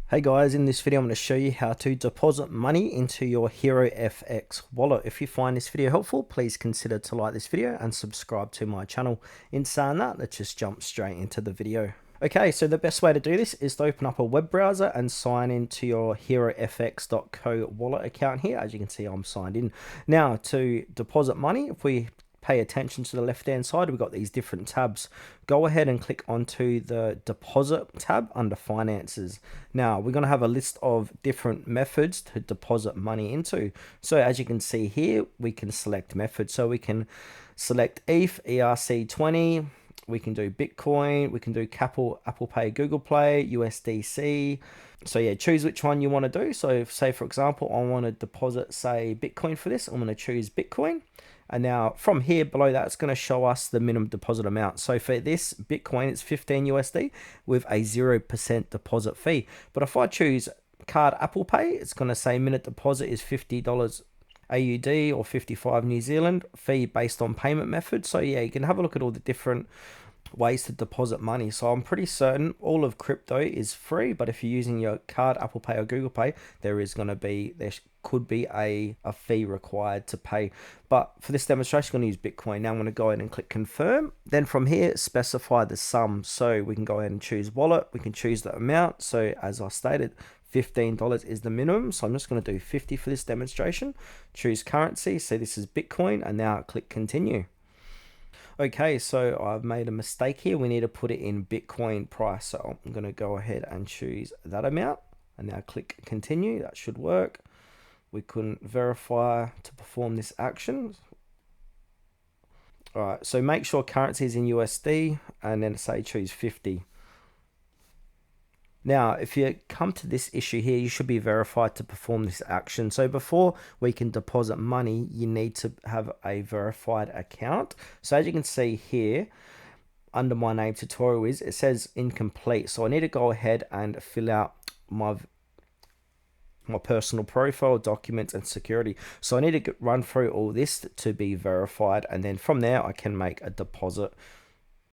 Hey guys, in this video I'm going to show you how to deposit money into your HeroFX wallet. If you find this video helpful, please consider to like this video and subscribe to my channel. In saying that, let's just jump straight into the video. Okay, so the best way to do this is to open up a web browser and sign into your HeroFX.co wallet account here. As you can see, I'm signed in. Now, to deposit money, if we pay attention to the left hand side, we've got these different tabs. Go ahead and click onto the deposit tab under finances. Now we're going to have a list of different methods to deposit money into. So as you can see here, we can select method. So we can select ETH, ERC20, we can do Bitcoin, we can do Apple Pay, Google Play, USDC. So yeah, choose which one you want to do. So say for example, I want to deposit say Bitcoin for this. I'm going to choose Bitcoin. And now from here below that, it's going to show us the minimum deposit amount. So for this Bitcoin, it's 15 USD with a 0% deposit fee. But if I choose card Apple Pay, it's going to say minute deposit is $50 AUD or 55 New Zealand, fee based on payment method. So yeah, you can have a look at all the different ways to deposit money. So I'm pretty certain all of crypto is free, but if you're using your card, Apple Pay or Google Pay, there could be a fee required to pay. But for this demonstration, I'm going to use Bitcoin. Now I'm going to go ahead and click confirm. Then from here, specify the sum. So we can go ahead and choose wallet. We can choose the amount. So as I stated, $15 is the minimum. So I'm just going to do 50 for this demonstration. Choose currency. So this is Bitcoin, and now click continue. Okay, so I've made a mistake here. We need to put it in Bitcoin price. So I'm going to go ahead and choose that amount and now click continue. That should work. We couldn't verify to perform this action. All right, so make sure currency is in USD and then say choose 50. Now, if you come to this issue here, you should be verified to perform this action. So before we can deposit money, you need to have a verified account. So as you can see here, under my name tutorial it says incomplete. So I need to go ahead and fill out my personal profile, documents, and security. So I need to run through all this to be verified. And then from there, I can make a deposit.